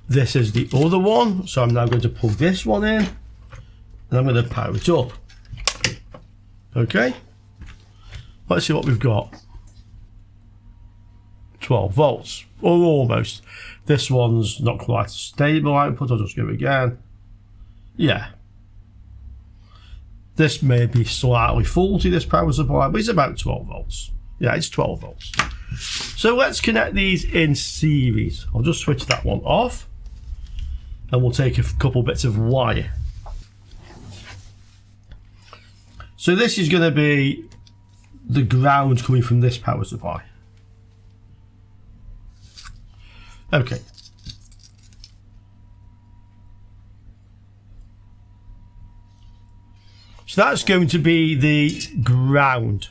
This is the other one, so I'm now going to plug this one in, and I'm going to power it up. Okay, let's see what we've got. 12 volts, or almost. This one's not quite a stable output. I'll just go again. Yeah. This may be slightly faulty, this power supply, but it's about 12 volts. Yeah, it's 12 volts. So let's connect these in series. I'll just switch that one off, and we'll take a couple bits of wire. So this is going to be the ground coming from this power supply. Okay. So that's going to be the ground.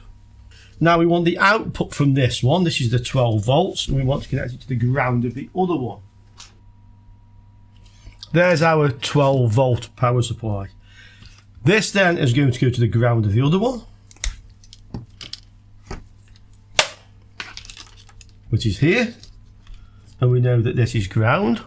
Now we want the output from this one. This is the 12 volts, and we want to connect it to the ground of the other one. There's our 12 volt power supply. This then is going to go to the ground of the other one, which is here, and we know that this is ground.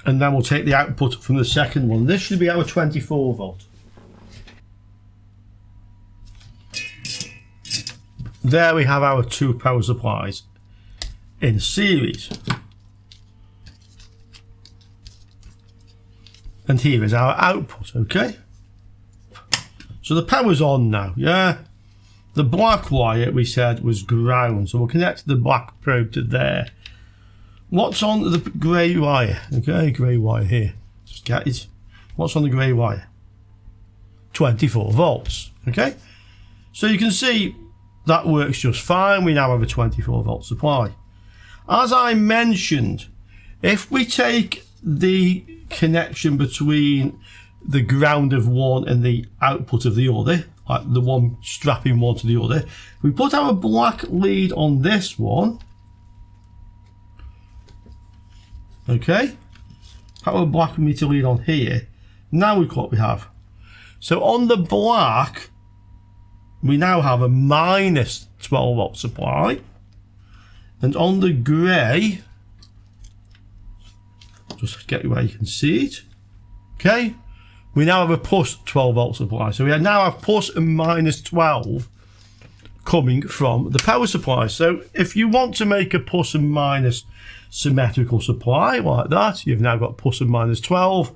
And then we'll take the output from the second one. This should be our 24 volt. There we have our two power supplies in series. And here is our output, okay? So the power's on now, yeah? The black wire we said was ground, so we'll connect the black probe to there. What's on the grey wire? Okay, grey wire here. Just get it. What's on the grey wire? 24 volts, okay? So you can see that works just fine. We now have a 24 volt supply. As I mentioned, if we take the connection between the ground of one and the output of the other, like the one strapping one to the other, we put our black lead on this one, okay, our black meter lead on here. Now look what we have. So on the black, we now have a minus 12 volt supply, and on the grey, just get where you can see it, okay, we now have a plus 12 volt supply. So we now have plus and minus 12 coming from the power supply. So if you want to make a plus and minus symmetrical supply like that, you've now got plus and minus 12,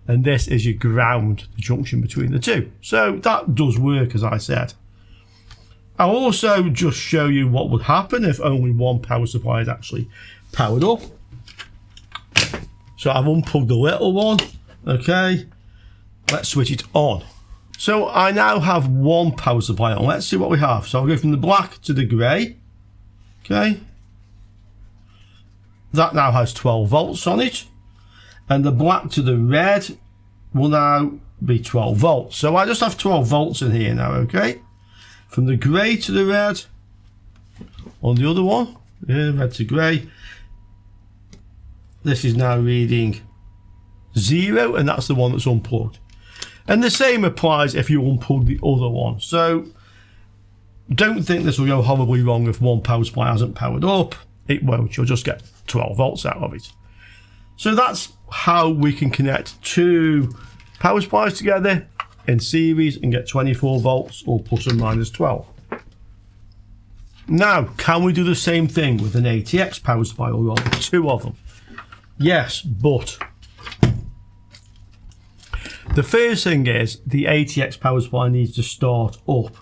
and this is your ground, the junction between the two. So that does work, as I said. I'll also just show you what would happen if only one power supply is actually powered up. So I've unplugged the little one, okay, let's switch it on. So I now have one power supply on. Let's see what we have. So I'll go from the black to the grey, okay. That now has 12 volts on it, and the black to the red will now be 12 volts. So I just have 12 volts in here now, okay? From the grey to the red on the other one, yeah, red to grey, this is now reading 0, and that's the one that's unplugged. And the same applies if you unplug the other one. So don't think this will go horribly wrong if one power supply hasn't powered up. It won't, you'll just get 12 volts out of it. So that's how we can connect two power supplies together in series and get 24 volts or plus or minus 12. Now, can we do the same thing with an ATX power supply, or rather two of them? Yes, but the first thing is the ATX power supply needs to start up.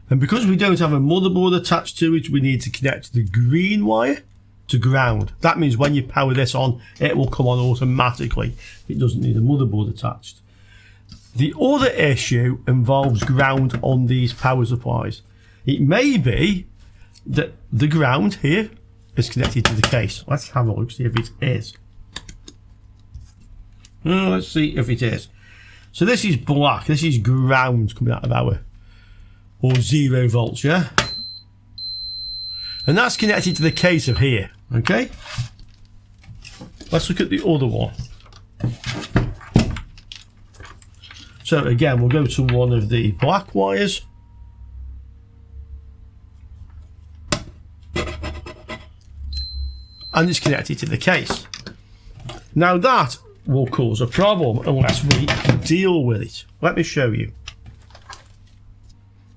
And because we don't have a motherboard attached to it, we need to connect the green wire to ground. That means when you power this on, it will come on automatically. It doesn't need a motherboard attached. The other issue involves ground on these power supplies. It may be that the ground here is connected to the case. Let's have a look, see if it is. Let's see if it is. So this is black, this is ground coming out of our, or 0 volts, yeah? And that's connected to the case of here, okay? Let's look at the other one. So again, we'll go to one of the black wires. And it's connected to the case. Now that will cause a problem unless we deal with it. Let me show you.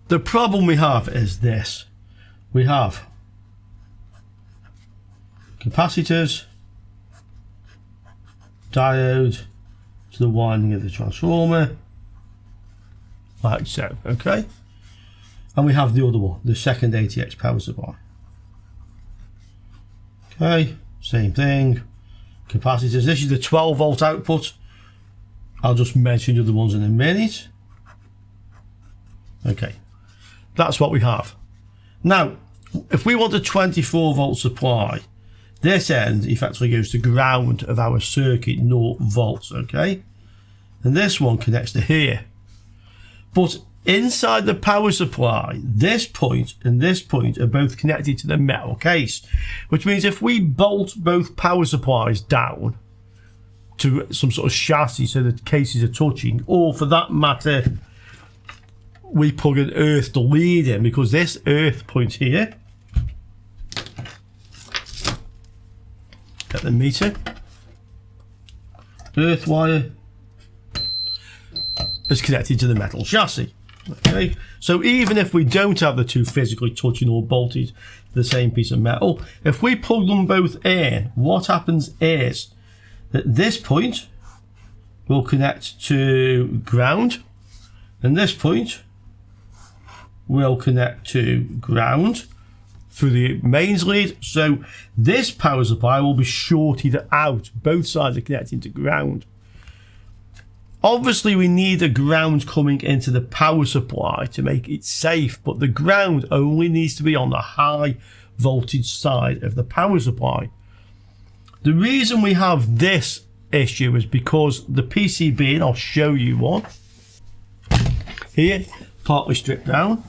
The problem we have is this. We have capacitors, diode to the winding of the transformer, like so, okay? And we have the other one, the second ATX power supply. Okay, same thing. Capacitors, this is the 12 volt output. I'll just mention the other ones in a minute. Okay, that's what we have. Now, if we want a 24 volt supply, This end effectively goes to ground of our circuit, 0 volts, okay? And this one connects to here. But inside the power supply, this point and this point are both connected to the metal case, which means if we bolt both power supplies down to some sort of chassis so the cases are touching, or for that matter, we plug an earth lead in, because this earth point here, get the meter, earth wire is connected to the metal chassis. Okay, so even if we don't have the two physically touching or bolted to the same piece of metal, if we plug them both in, what happens is that this point will connect to ground, and this point will connect to ground through the mains lead. So this power supply will be shorted out. Both sides are connecting to ground. Obviously, we need a ground coming into the power supply to make it safe, but the ground only needs to be on the high voltage side of the power supply. The reason we have this issue is because the PCB, and I'll show you one here, partly stripped down,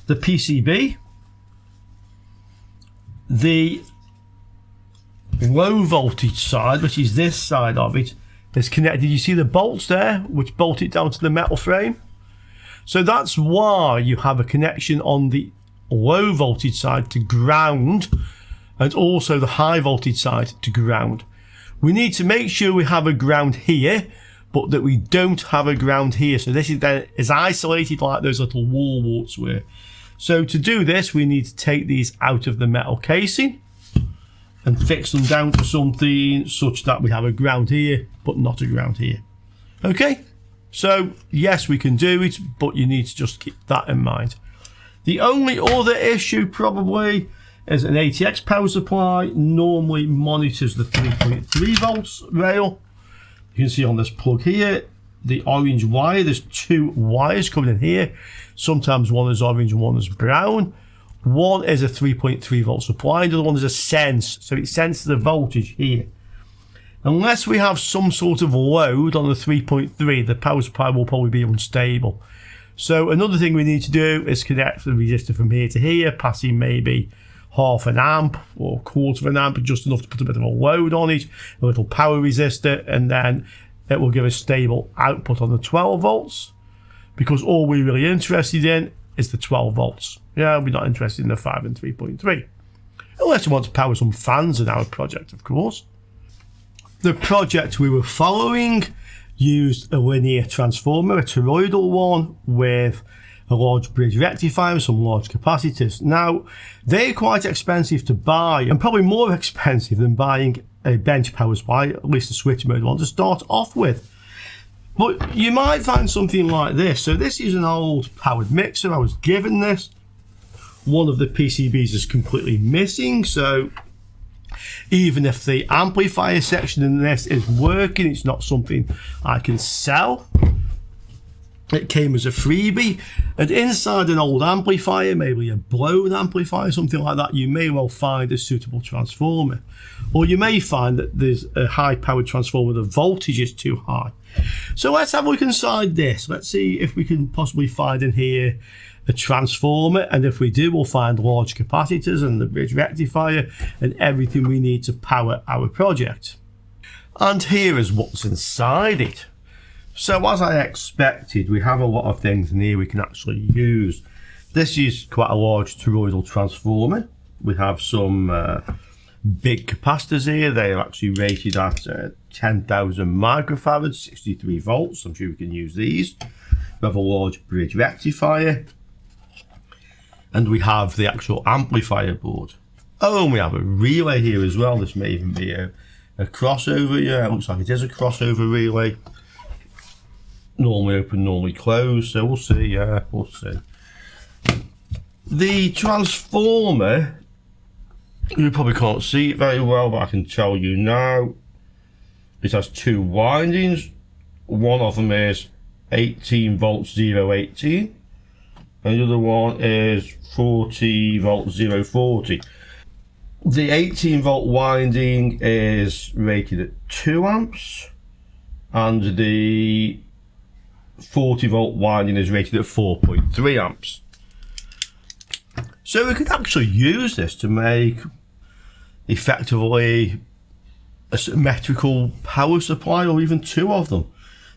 the PCB, the low voltage side, which is this side of it, is connected. You see the bolts there, which bolt it down to the metal frame. So that's why you have a connection on the low voltage side to ground, and also the high voltage side to ground. We need to make sure we have a ground here, but that we don't have a ground here. So this is isolated like those little wall warts were. So to do this, we need to take these out of the metal casing and fix them down to something such that we have a ground here, but not a ground here. Okay, so yes, we can do it, but you need to just keep that in mind. The only other issue probably is an ATX power supply normally monitors the 3.3 volts rail. You can see on this plug here, the orange wire, there's two wires coming in here. Sometimes one is orange and one is brown. One is a 3.3 volt supply, and the other one is a sense, so it senses the voltage here. Unless we have some sort of load on the 3.3, the power supply will probably be unstable. So another thing we need to do is connect the resistor from here to here, passing maybe half an amp or a quarter of an amp, just enough to put a bit of a load on it, a little power resistor, and then it will give a stable output on the 12 volts, because all we're really interested in is the 12 volts. Yeah, we're not interested in the 5 and 3.3. Unless we want to power some fans in our project, of course. The project we were following used a linear transformer, a toroidal one, with a large bridge rectifier and some large capacitors. Now, they're quite expensive to buy, and probably more expensive than buying a bench power supply, at least a switch mode one, to start off with. But you might find something like this. So this is an old powered mixer. I was given this. One of the PCBs is completely missing, so even if the amplifier section in this is working, it's not something I can sell. It came as a freebie, and inside an old amplifier, maybe a blown amplifier, something like that, you may well find a suitable transformer. Or you may find that there's a high powered transformer, the voltage is too high. So let's have a look inside this. Let's see if we can possibly find in here a transformer, and if we do, we'll find large capacitors and the bridge rectifier and everything we need to power our project. And here is what's inside it. So as I expected, we have a lot of things in here we can actually use. This is quite a large toroidal transformer. We have some big capacitors here. They are actually rated at 10,000 microfarads, 63 volts. I'm sure we can use these. We have a large bridge rectifier. And we have the actual amplifier board. Oh, and we have a relay here as well. This may even be a crossover. Yeah, it looks like it is a crossover relay. Normally open, normally closed. So we'll see. Yeah, we'll see. The transformer, you probably can't see it very well, but I can tell you now. It has two windings. One of them is 18 volts 018. And the other one is 40 volts 040. The 18 volt winding is rated at 2 amps and the 40 volt winding is rated at 4.3 amps. So we could actually use this to make effectively a symmetrical power supply, or even 2 of them.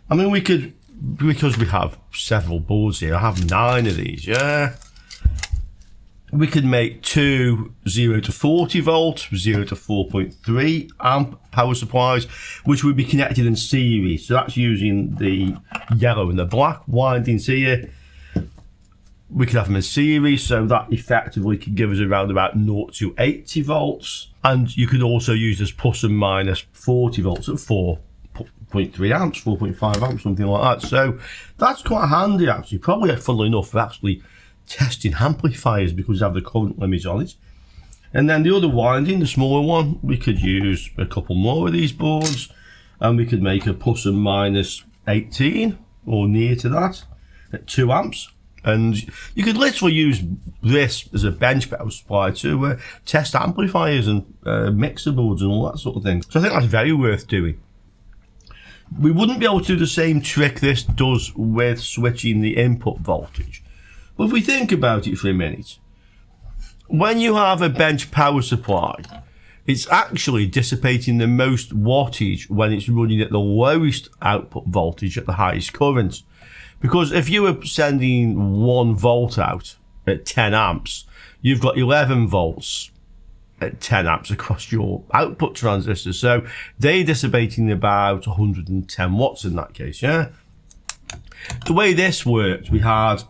I mean, we could, because we have several boards here, I have 9 of these, yeah. We could make 2 0 to 40 volt, 0 to 4.3 amp power supplies, which would be connected in series. So that's using the yellow and the black windings here. We could have them in series, so that effectively could give us around about 0 to 80 volts. And you could also use this plus and minus 40 volts at 4.3 amps, 4.5 amps, something like that. So that's quite handy actually, probably funnily enough for actually testing amplifiers, because they have the current limits on it. And then the other winding, the smaller one, we could use a couple more of these boards and we could make a plus and minus 18 or near to that at 2 amps. And you could literally use this as a bench power supply to test amplifiers and mixer boards and all that sort of thing. So I think that's very worth doing. We wouldn't be able to do the same trick this does with switching the input voltage. But if we think about it for a minute, when you have a bench power supply, it's actually dissipating the most wattage when it's running at the lowest output voltage at the highest current. Because if you were sending 1 volt out at 10 amps, you've got 11 volts at 10 amps across your output transistors. So they're dissipating about 110 watts in that case, yeah? The way this worked, we had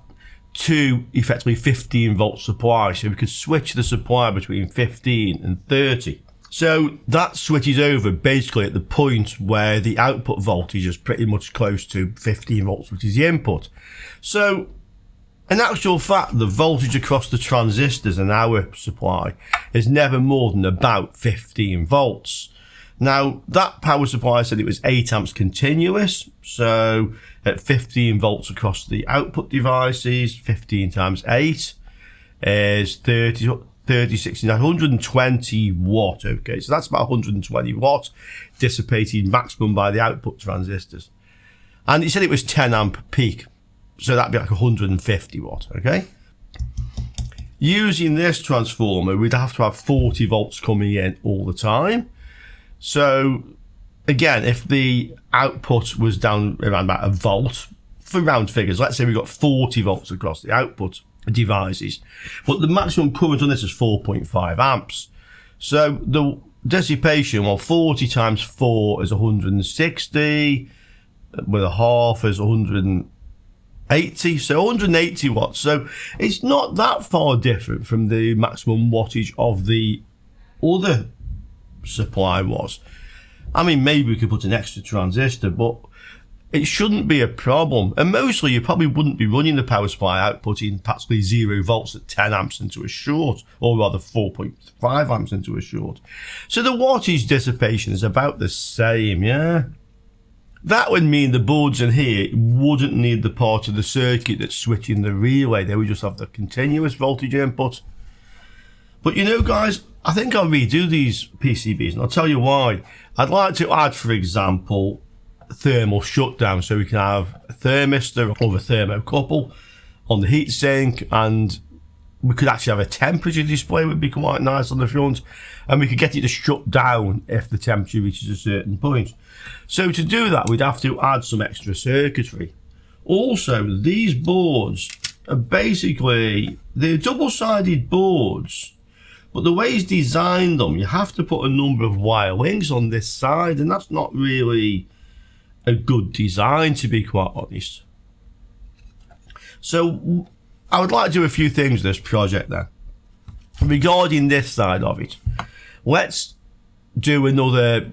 2 effectively 15 volt supplies, so we could switch the supply between 15 and 30. So that switches over basically at the point where the output voltage is pretty much close to 15 volts, which is the input. So in actual fact, the voltage across the transistors in our supply is never more than about 15 volts. Now, that power supply said it was 8 amps continuous, so at 15 volts across the output devices, 15 times 8 is 30, 69, 120 watt, okay, so that's about 120 watt dissipated maximum by the output transistors. And it said it was 10 amp peak, so that'd be like 150 watt, okay? Using this transformer, we'd have to have 40 volts coming in all the time. So again, if the output was down around about a volt, for round figures, let's say we got 40 volts across the output devices, but the maximum current on this is 4.5 amps. So the dissipation, well, 40 times 4 is 160, with a half is 180, so 180 watts. So it's not that far different from the maximum wattage of the other supply was. I mean, maybe we could put an extra transistor, but it shouldn't be a problem. And mostly you probably wouldn't be running the power supply outputting practically 0 volts at 10 amps into a short, or rather 4.5 amps into a short. So the wattage dissipation is about the same, yeah? That would mean the boards in here wouldn't need the part of the circuit that's switching the relay. They would just have the continuous voltage input. But you know, guys, I think I'll redo these PCBs, and I'll tell you why. I'd like to add, for example, thermal shutdown, so we can have a thermistor or a thermocouple on the heatsink, and we could actually have a temperature display, would be quite nice on the front, and we could get it to shut down if the temperature reaches a certain point. So to do that, we'd have to add some extra circuitry. Also, these boards are basically, they're double-sided boards, but the way he's designed them, you have to put a number of wire links on this side, and that's not really a good design, to be quite honest. So I would like to do a few things with this project then. Regarding this side of it, let's do another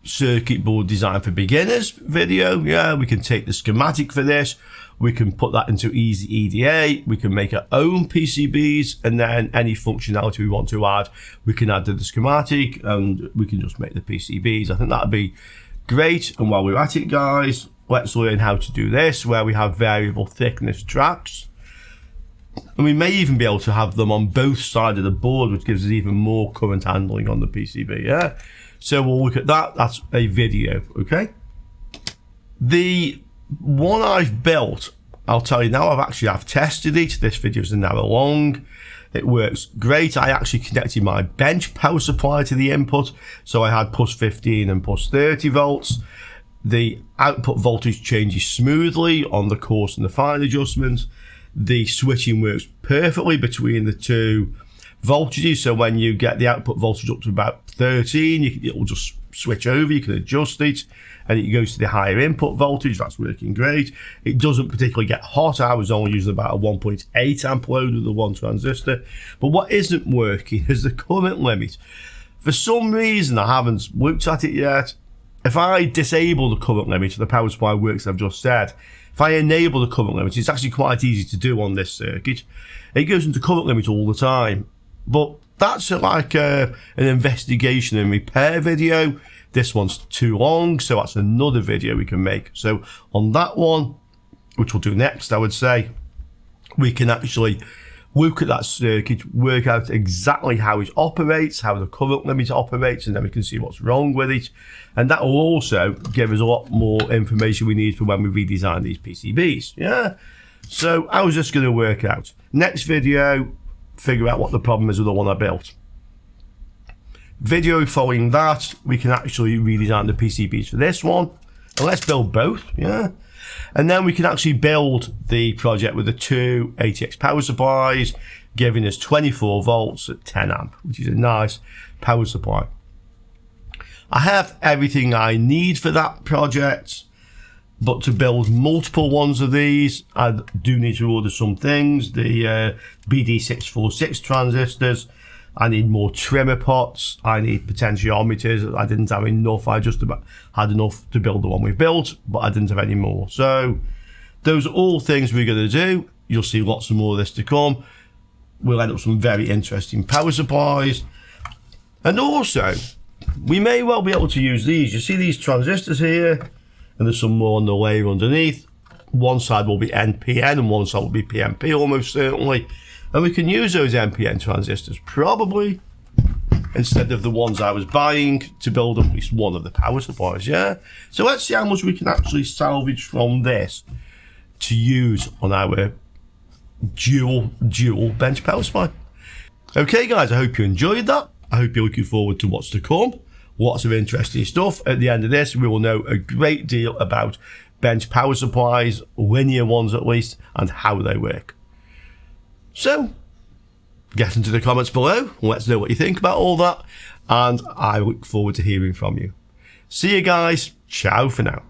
circuit board design for beginners video. Yeah, we can take the schematic for this, we can put that into easy EDA, we can make our own PCBs, and then any functionality we want to add, we can add to the schematic, and we can just make the PCBs. I think that'd be great. And while we're at it, guys, let's learn how to do this, where we have variable thickness tracks. And we may even be able to have them on both sides of the board, which gives us even more current handling on the PCB, yeah? So we'll look at that. That's a video, okay? The one I've built, I'll tell you now, I've tested it. This video is an hour long. It works great. I actually connected my bench power supply to the input. So I had plus 15 and plus 30 volts. The output voltage changes smoothly on the coarse and the fine adjustments. The switching works perfectly between the two voltages. So when you get the output voltage up to about 13, it will just switch over. You can adjust it, and it goes to the higher input voltage. That's working great. It doesn't particularly get hot. I was only using about a 1.8 amp load with the one transistor. But what isn't working is the current limit. For some reason, I haven't looked at it yet. If I disable the current limit, the power supply works, I've just said. If I enable the current limit, it's actually quite easy to do on this circuit. It goes into current limit all the time. But that's like an investigation and repair video. This one's too long, so that's another video we can make. So on that one, which we'll do next, I would say, we can actually look at that circuit, work out exactly how it operates, how the current limit operates, and then we can see what's wrong with it. And that will also give us a lot more information we need for when we redesign these PCBs. Yeah. So I was just going to work out. Next video, figure out what the problem is with the one I built. Video following that, we can actually redesign the PCBs for this one. And let's build both. Yeah. And then we can actually build the project with the two ATX power supplies, giving us 24 volts at 10 amp, which is a nice power supply. I have everything I need for that project, but to build multiple ones of these, I do need to order some things. The BD646 transistors. I need more trimmer pots. I need potentiometers. I didn't have enough. I just about had enough to build the one we built, but I didn't have any more. So those are all things we're going to do. You'll see lots of more of this to come. We'll end up with some very interesting power supplies. And also, we may well be able to use these. You see these transistors here, and there's some more on the layer underneath. One side will be NPN and one side will be PNP almost certainly. And we can use those NPN transistors probably instead of the ones I was buying to build at least one of the power supplies, yeah? So let's see how much we can actually salvage from this to use on our dual bench power supply. Okay guys, I hope you enjoyed that. I hope you're looking forward to what's to come. Lots of interesting stuff. At the end of this, we will know a great deal about bench power supplies, linear ones at least, and how they work. So, get into the comments below. Let's know what you think about all that. And I look forward to hearing from you. See you guys. Ciao for now.